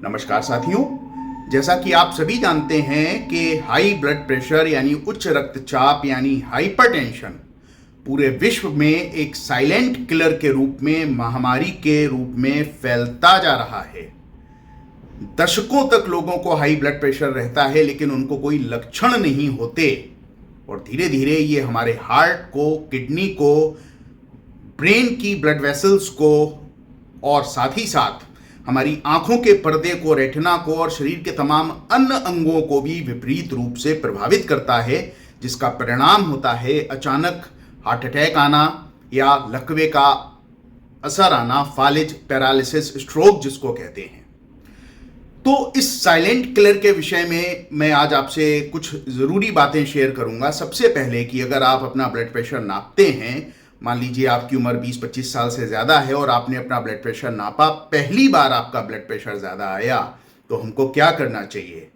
नमस्कार साथियों। जैसा कि आप सभी जानते हैं कि हाई ब्लड प्रेशर यानी उच्च रक्तचाप यानी हाइपरटेंशन पूरे विश्व में एक साइलेंट किलर के रूप में, महामारी के रूप में फैलता जा रहा है। दशकों तक लोगों को हाई ब्लड प्रेशर रहता है लेकिन उनको कोई लक्षण नहीं होते और धीरे धीरे ये हमारे हार्ट को, किडनी को, ब्रेन की ब्लड वेसल्स को और साथ ही साथ हमारी आंखों के पर्दे को, रेटिना को और शरीर के तमाम अन्य अंगों को भी विपरीत रूप से प्रभावित करता है, जिसका परिणाम होता है अचानक हार्ट अटैक आना या लकवे का असर आना, फालिज, पैरालिसिस, स्ट्रोक जिसको कहते हैं। तो इस साइलेंट किलर के विषय में मैं आज आपसे कुछ ज़रूरी बातें शेयर करूंगा। सबसे पहले कि अगर आप अपना ब्लड प्रेशर नापते हैं, मान लीजिए आपकी उम्र 20-25 साल से ज़्यादा है और आपने अपना ब्लड प्रेशर नापा, पहली बार आपका ब्लड प्रेशर ज़्यादा आया, तो हमको क्या करना चाहिए।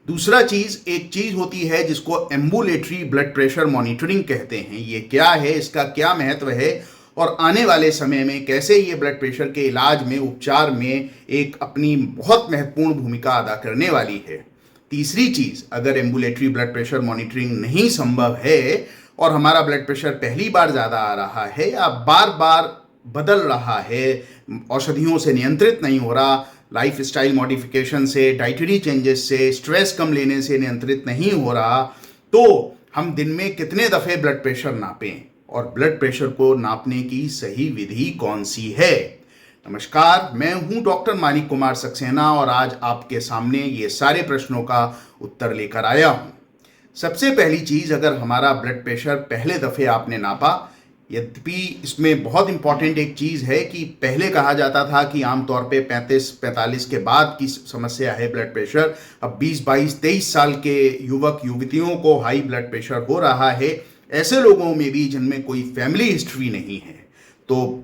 दूसरा चीज़, एक चीज़ होती है जिसको एम्बुलेटरी ब्लड प्रेशर मॉनिटरिंग कहते हैं। ये क्या है, इसका क्या महत्व है और आने वाले समय में कैसे ये ब्लड प्रेशर के इलाज में, उपचार में एक अपनी बहुत महत्वपूर्ण भूमिका अदा करने वाली है। तीसरी चीज़, अगर एम्बुलेटरी ब्लड प्रेशर मॉनिटरिंग नहीं संभव है और हमारा ब्लड प्रेशर पहली बार ज़्यादा आ रहा है या बार बार बदल रहा है, औषधियों से नियंत्रित नहीं हो रहा, लाइफ स्टाइल मॉडिफिकेशन से, डाइटरी चेंजेस से, स्ट्रेस कम लेने से नियंत्रित नहीं हो रहा, तो हम दिन में कितने दफ़े ब्लड प्रेशर नापें और ब्लड प्रेशर को नापने की सही विधि कौन सी है। नमस्कार, मैं हूं डॉक्टर मानिक कुमार सक्सेना और आज आपके सामने ये सारे प्रश्नों का उत्तर लेकर आया हूं। सबसे पहली चीज़, अगर हमारा ब्लड प्रेशर पहले दफ़े आपने नापा, यद्यपि इसमें बहुत इंपॉर्टेंट एक चीज़ है कि पहले कहा जाता था कि आमतौर पे 35-45 के बाद की समस्या है ब्लड प्रेशर। अब 20, 22, 23 साल के युवक युवतियों को हाई ब्लड प्रेशर हो रहा है, ऐसे लोगों में भी जिनमें कोई फैमिली हिस्ट्री नहीं है। तो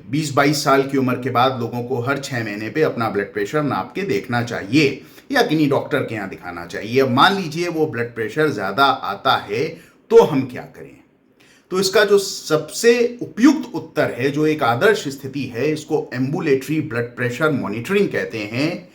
20-22 साल की उम्र के बाद लोगों को हर 6 महीने पे अपना ब्लड प्रेशर नाप के देखना चाहिए या किन्हीं डॉक्टर के यहाँ दिखाना चाहिए। अब मान लीजिए वो ब्लड प्रेशर ज़्यादा आता है तो हम क्या करें। तो इसका जो सबसे उपयुक्त उत्तर है, जो एक आदर्श स्थिति है, इसको एम्बुलेटरी ब्लड प्रेशर मॉनिटरिंग कहते हैं।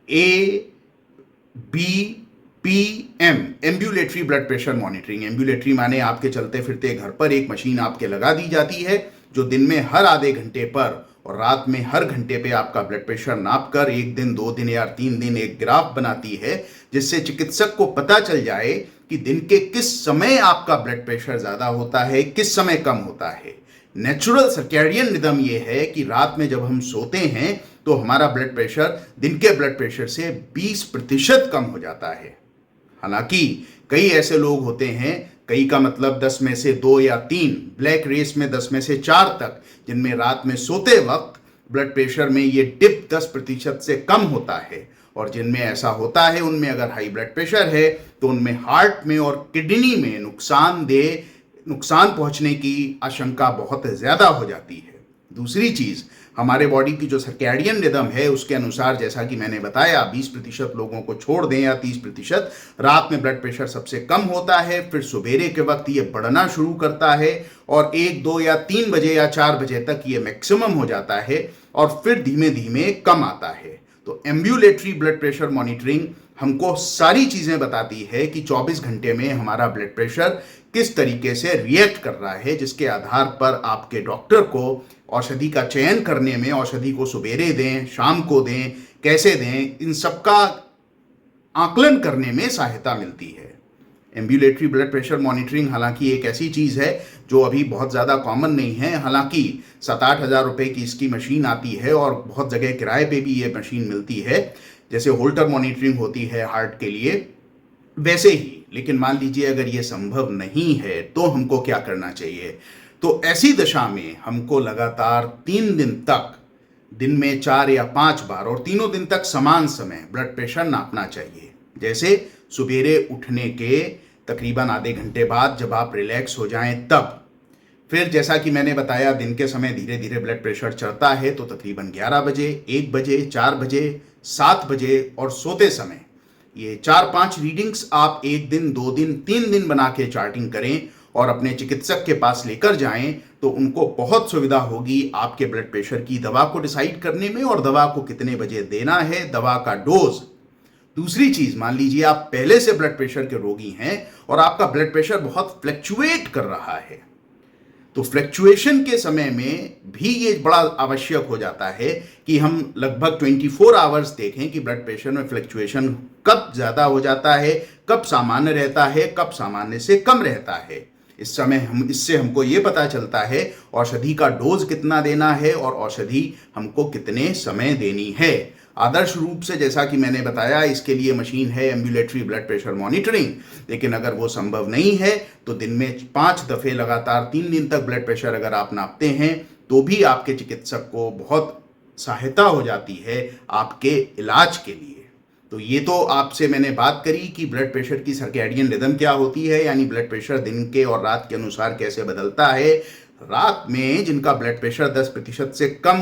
ABPM, ambulatory blood pressure monitoring. Ambulatory माने आपके चलते फिरते घर पर एक मशीन आपके लगा दी जाती है जो दिन में हर आधे घंटे पर और रात में हर घंटे पे आपका ब्लड प्रेशर नाप कर 1 दिन, 2 दिन या 3 दिन एक ग्राफ बनाती है, जिससे चिकित्सक को पता चल जाए कि दिन के किस समय आपका ब्लड प्रेशर ज़्यादा होता है, किस समय कम होता है। नेचुरल सर्कैडियन रिदम ये है कि रात में जब हम सोते हैं तो हमारा ब्लड प्रेशर दिन के ब्लड प्रेशर से 20% कम हो जाता है। हालांकि कई ऐसे लोग होते हैं, कई का मतलब 10 में से 2 या 3, ब्लैक रेस में 10 में से 4 तक, जिनमें रात में सोते वक्त ब्लड प्रेशर में ये डिप 10% से कम होता है। और जिनमें ऐसा होता है उनमें अगर हाई ब्लड प्रेशर है तो उनमें हार्ट में और किडनी में नुकसान पहुंचने की आशंका बहुत ज़्यादा हो जाती है। दूसरी चीज़, हमारे बॉडी की जो सर्कैडियन रिदम है उसके अनुसार, जैसा कि मैंने बताया, 20% लोगों को छोड़ दें या 30%, रात में ब्लड प्रेशर सबसे कम होता है, फिर सवेरे के वक्त ये बढ़ना शुरू करता है और 1, 2 या 3 बजे या 4 बजे तक ये मैक्सिमम हो जाता है और फिर धीमे धीमे कम आता है। तो एम्बुलेटरी ब्लड प्रेशर मॉनिटरिंग हमको सारी चीज़ें बताती है कि 24 घंटे में हमारा ब्लड प्रेशर किस तरीके से रिएक्ट कर रहा है, जिसके आधार पर आपके डॉक्टर को औषधि का चयन करने में, औषधि को सवेरे दें, शाम को दें, कैसे दें, इन सब का आकलन करने में सहायता मिलती है। एम्बुलेटरी ब्लड प्रेशर मॉनिटरिंग हालांकि एक ऐसी चीज़ है जो अभी बहुत ज़्यादा कॉमन नहीं है। हालांकि 7-8 हज़ार रुपये की इसकी मशीन आती है और बहुत जगह किराए पे भी ये मशीन मिलती है, जैसे होल्टर मॉनिटरिंग होती है हार्ट के लिए, वैसे ही। लेकिन मान लीजिए अगर ये संभव नहीं है तो हमको क्या करना चाहिए। तो ऐसी दशा में हमको लगातार 3 दिन तक, दिन में 4 या 5 बार और तीनों दिन तक समान समय ब्लड प्रेशर नापना चाहिए। जैसे सवेरे उठने के तकरीबन आधे घंटे बाद, जब आप रिलैक्स हो जाएं तब। फिर जैसा कि मैंने बताया, दिन के समय धीरे धीरे ब्लड प्रेशर चढ़ता है तो तकरीबन 11 बजे, 1 बजे, 4 बजे, 7 बजे और सोते समय ये 4-5 रीडिंग्स आप 1 दिन, 2 दिन, 3 दिन बना के चार्टिंग करें और अपने चिकित्सक के पास लेकर जाएं तो उनको बहुत सुविधा होगी आपके ब्लड प्रेशर की दवा को डिसाइड करने में और दवा को कितने बजे देना है, दवा का डोज। दूसरी चीज, मान लीजिए आप पहले से ब्लड प्रेशर के रोगी हैं और आपका ब्लड प्रेशर बहुत फ्लक्चुएट कर रहा है, तो फ्लक्चुएशन के समय में भी ये बड़ा आवश्यक हो जाता है कि हम लगभग 24 आवर्स देखें कि ब्लड प्रेशर में फ्लक्चुएशन कब ज़्यादा हो जाता है, कब सामान्य रहता है, कब सामान्य से कम रहता है। इस समय इससे हमको ये पता चलता है औषधि का डोज कितना देना है और औषधि हमको कितने समय देनी है। आदर्श रूप से जैसा कि मैंने बताया, इसके लिए मशीन है एम्बुलेटरी ब्लड प्रेशर मॉनिटरिंग, लेकिन अगर वो संभव नहीं है तो दिन में 5 दफे लगातार 3 दिन तक ब्लड प्रेशर अगर आप नापते हैं तो भी आपके चिकित्सक को बहुत सहायता हो जाती है आपके इलाज के लिए। तो ये तो आपसे मैंने बात करी कि ब्लड प्रेशर की सर्कैडियन रिदम क्या होती है, यानी ब्लड प्रेशर दिन के और रात के अनुसार कैसे बदलता है। रात में जिनका ब्लड प्रेशर 10% से कम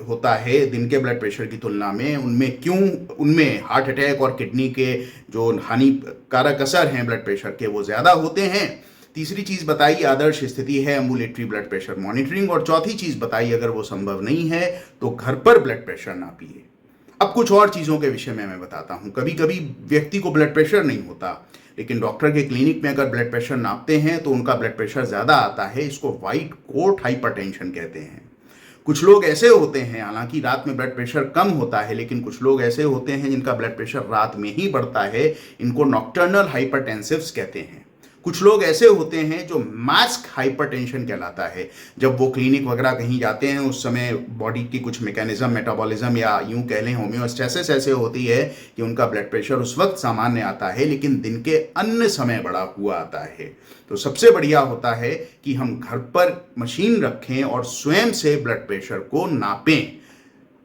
होता है दिन के ब्लड प्रेशर की तुलना में, उनमें हार्ट अटैक और किडनी के जो हानिकारक असर हैं ब्लड प्रेशर के वो ज़्यादा होते हैं। तीसरी चीज़ बताई आदर्श स्थिति है एम्बुलेटरी ब्लड प्रेशर मॉनिटरिंग, और चौथी चीज़ बताई अगर वो संभव नहीं है तो घर पर ब्लड प्रेशर नापिए। अब कुछ और चीज़ों के विषय में मैं बताता हूँ। कभी कभी व्यक्ति को ब्लड प्रेशर नहीं होता, लेकिन डॉक्टर के क्लिनिक में अगर ब्लड प्रेशर नापते हैं तो उनका ब्लड प्रेशर ज़्यादा आता है। इसको व्हाइट कोट हाइपरटेंशन कहते हैं। कुछ लोग ऐसे होते हैं, हालांकि रात में ब्लड प्रेशर कम होता है, लेकिन कुछ लोग ऐसे होते हैं जिनका ब्लड प्रेशर रात में ही बढ़ता है। इनको नॉक्टर्नल हाइपरटेंसिव्स कहते हैं। कुछ लोग ऐसे होते हैं जो मास्क हाइपरटेंशन कहलाता है। जब वो क्लिनिक वगैरह कहीं जाते हैं उस समय बॉडी की कुछ मैकेनिज्म, मेटाबॉलिज्म या यूं कह लें होम्योस्टेसिस ऐसे होती है कि उनका ब्लड प्रेशर उस वक्त सामान्य आता है, लेकिन दिन के अन्य समय बढ़ा हुआ आता है। तो सबसे बढ़िया होता है कि हम घर पर मशीन रखें और स्वयं से ब्लड प्रेशर को नापें।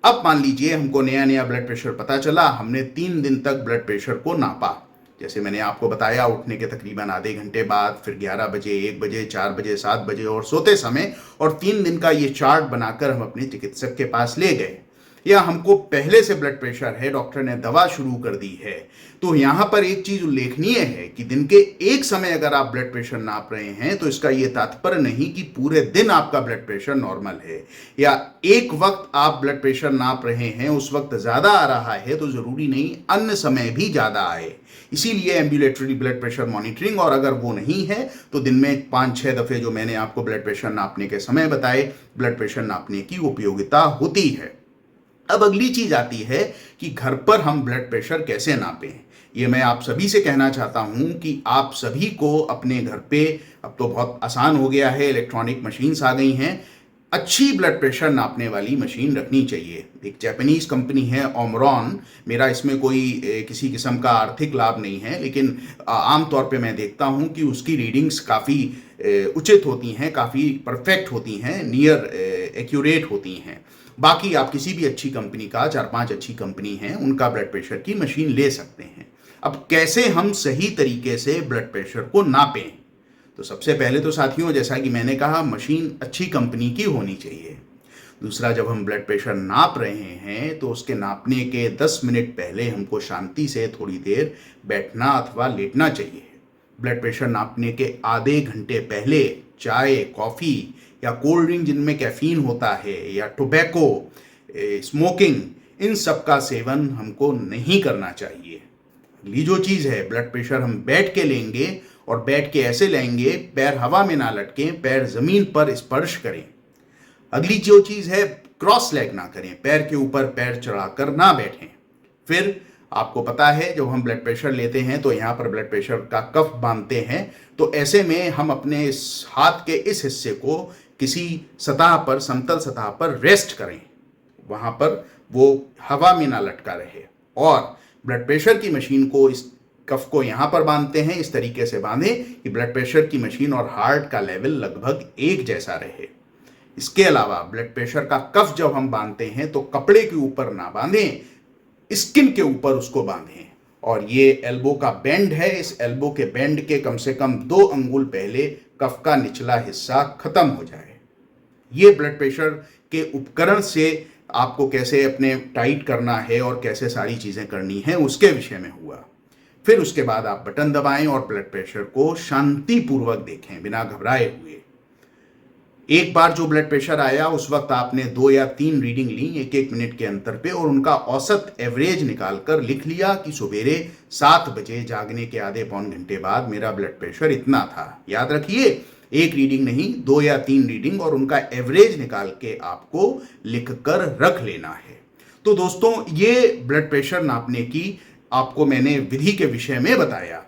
अब मान लीजिए हमको नया ब्लड प्रेशर पता चला, हमने 3 दिन तक ब्लड प्रेशर को नापा। जैसे मैंने आपको बताया, उठने के तकरीबन आधे घंटे बाद, फिर 11 बजे, 1 बजे, 4 बजे, 7 बजे और सोते समय, और 3 दिन का ये चार्ट बनाकर हम अपने चिकित्सक के पास ले गए। या हमको पहले से ब्लड प्रेशर है, डॉक्टर ने दवा शुरू कर दी है, तो यहाँ पर एक चीज उल्लेखनीय है कि दिन के एक समय अगर आप ब्लड प्रेशर नाप रहे हैं तो इसका ये तात्पर्य नहीं कि पूरे दिन आपका ब्लड प्रेशर नॉर्मल है, या एक वक्त आप ब्लड प्रेशर नाप रहे हैं उस वक्त ज्यादा आ रहा है तो जरूरी नहीं अन्य समय भी ज्यादा आए। इसीलिए एम्बुलेटरी ब्लड प्रेशर मॉनिटरिंग, और अगर वो नहीं है तो दिन में 5-6 दफे जो मैंने आपको ब्लड प्रेशर नापने के समय बताए, ब्लड प्रेशर नापने की उपयोगिता होती है। अब अगली चीज आती है कि घर पर हम ब्लड प्रेशर कैसे नापें। ये मैं आप सभी से कहना चाहता हूं कि आप सभी को अपने घर पे, अब तो बहुत आसान हो गया है, इलेक्ट्रॉनिक मशीन्स आ गई हैं, अच्छी ब्लड प्रेशर नापने वाली मशीन रखनी चाहिए। एक जापानीज कंपनी है ओमरॉन। मेरा इसमें कोई किसी किस्म का आर्थिक लाभ नहीं है, लेकिन आमतौर पे मैं देखता हूं कि उसकी रीडिंग्स काफ़ी उचित होती हैं, काफ़ी परफेक्ट होती हैं, नियर एक्यूरेट होती हैं। बाकी आप किसी भी अच्छी कंपनी का, 4-5 अच्छी कंपनी हैं, उनका ब्लड प्रेशर की मशीन ले सकते हैं। अब कैसे हम सही तरीके से ब्लड प्रेशर को नापें? तो सबसे पहले तो साथियों, जैसा कि मैंने कहा, मशीन अच्छी कंपनी की होनी चाहिए। दूसरा, जब हम ब्लड प्रेशर नाप रहे हैं तो उसके नापने के 10 मिनट पहले हमको शांति से थोड़ी देर बैठना अथवा लेटना चाहिए। ब्लड प्रेशर नापने के आधे घंटे पहले चाय, कॉफ़ी या कोल्ड ड्रिंक जिनमें कैफीन होता है, या टोबैको, स्मोकिंग, इन सब का सेवन हमको नहीं करना चाहिए। अगली जो चीज़ है, ब्लड प्रेशर हम बैठ के लेंगे, और बैठ के ऐसे लेंगे पैर हवा में ना लटकें, पैर जमीन पर स्पर्श करें। अगली जो चीज़ है, क्रॉस लेग ना करें, पैर के ऊपर पैर चढ़ाकर ना बैठें। फिर आपको पता है जब हम ब्लड प्रेशर लेते हैं तो यहाँ पर ब्लड प्रेशर का कफ बांधते हैं, तो ऐसे में हम अपने इस हाथ के इस हिस्से को किसी सतह पर, समतल सतह पर रेस्ट करें, वहाँ पर वो हवा में ना लटका रहे। और ब्लड प्रेशर की मशीन को, इस कफ को यहाँ पर बांधते हैं, इस तरीके से बांधें कि ब्लड प्रेशर की मशीन और हार्ट का लेवल लगभग एक जैसा रहे। इसके अलावा ब्लड प्रेशर का कफ जब हम बांधते हैं तो कपड़े के ऊपर ना बांधें, स्किन के ऊपर उसको बांधें। और ये एल्बो का बेंड है, इस एल्बो के बेंड के कम से कम 2 अंगुल पहले कफ का निचला हिस्सा खत्म हो जाए। ये ब्लड प्रेशर के उपकरण से आपको कैसे अपने टाइट करना है और कैसे सारी चीज़ें करनी हैं उसके विषय में हुआ। फिर उसके बाद आप बटन दबाएं और ब्लड प्रेशर को शांतिपूर्वक देखें बिना घबराए हुए। एक बार जो ब्लड प्रेशर आया उस वक्त आपने 2 या 3 रीडिंग ली 1-1 मिनट के अंतर पे और उनका औसत एवरेज निकालकर लिख लिया कि सवेरे 7 बजे जागने के आधे पौन घंटे बाद मेरा ब्लड प्रेशर इतना था। याद रखिए, एक रीडिंग नहीं, 2 या 3 रीडिंग और उनका एवरेज निकाल के आपको लिख कर रख लेना है। तो दोस्तों, ये ब्लड प्रेशर नापने की आपको मैंने विधि के विषय में बताया।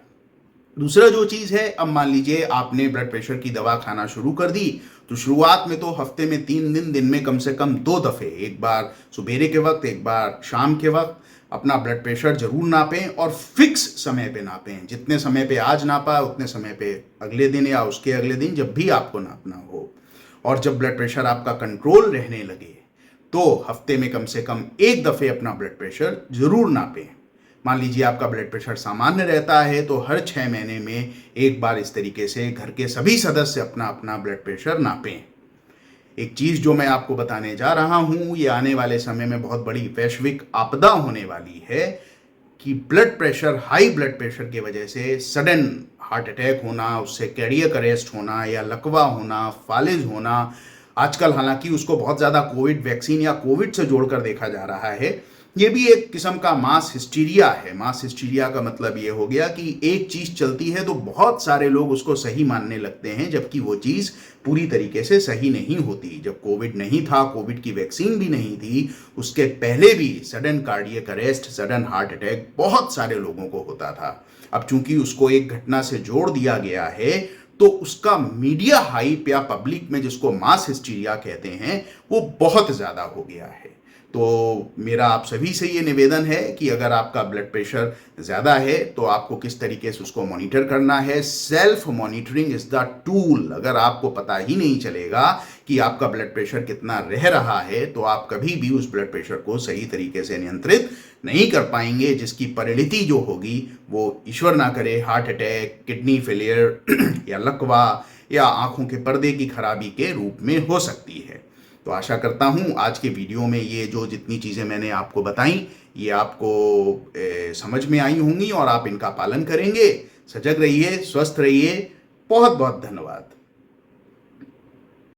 दूसरा जो चीज है, अब मान लीजिए आपने ब्लड प्रेशर की दवा खाना शुरू कर दी, तो शुरुआत में तो हफ्ते में 3 दिन में कम से कम 2 दफे, एक बार सुबेरे के वक्त, एक बार शाम के वक्त अपना ब्लड प्रेशर जरूर नापें और फिक्स समय पे नापें। जितने समय पे आज नापा उतने समय पे अगले दिन या उसके अगले दिन जब भी आपको नापना हो। और जब ब्लड प्रेशर आपका कंट्रोल रहने लगे तो हफ्ते में कम से कम 1 दफे अपना ब्लड प्रेशर जरूर नापें। मान लीजिए आपका ब्लड प्रेशर सामान्य रहता है तो हर 6 महीने में एक बार इस तरीके से घर के सभी सदस्य अपना अपना ब्लड प्रेशर नापें। एक चीज जो मैं आपको बताने जा रहा हूं, ये आने वाले समय में बहुत बड़ी वैश्विक आपदा होने वाली है कि blood pressure, high blood pressure की वजह से सडन हार्ट अटैक होना, उससे कार्डियक अरेस्ट होना या लकवा होना, फालिज होना। आजकल हालांकि उसको बहुत ज्यादा कोविड वैक्सीन या कोविड से जोड़कर देखा जा रहा है। ये भी एक किस्म का मास हिस्टीरिया है। मास हिस्टीरिया का मतलब ये हो गया कि एक चीज चलती है तो बहुत सारे लोग उसको सही मानने लगते हैं, जबकि वो चीज पूरी तरीके से सही नहीं होती। जब कोविड नहीं था, कोविड की वैक्सीन भी नहीं थी, उसके पहले भी sudden cardiac arrest, sudden heart attack बहुत सारे लोगों को होता था। अब चूंकि उसको एक घटना से जोड़ दिया गया है तो उसका मीडिया हाइप या पब्लिक में जिसको मास हिस्टीरिया कहते हैं वो बहुत ज्यादा हो गया है। तो मेरा आप सभी से ये निवेदन है कि अगर आपका ब्लड प्रेशर ज़्यादा है तो आपको किस तरीके से उसको मॉनिटर करना है। Self monitoring is the tool. अगर आपको पता ही नहीं चलेगा कि आपका ब्लड प्रेशर कितना रह रहा है तो आप कभी भी उस ब्लड प्रेशर को सही तरीके से नियंत्रित नहीं कर पाएंगे, जिसकी परिणति जो होगी वो ईश्वर ना करे हार्ट अटैक, किडनी फेलियर या लकवा या आंखों के पर्दे की खराबी के रूप में हो सकती है। तो आशा करता हूं आज के वीडियो में ये जो जितनी चीज़ें मैंने आपको बताई ये आपको समझ में आई होंगी और आप इनका पालन करेंगे। सजग रहिए, स्वस्थ रहिए। बहुत बहुत धन्यवाद।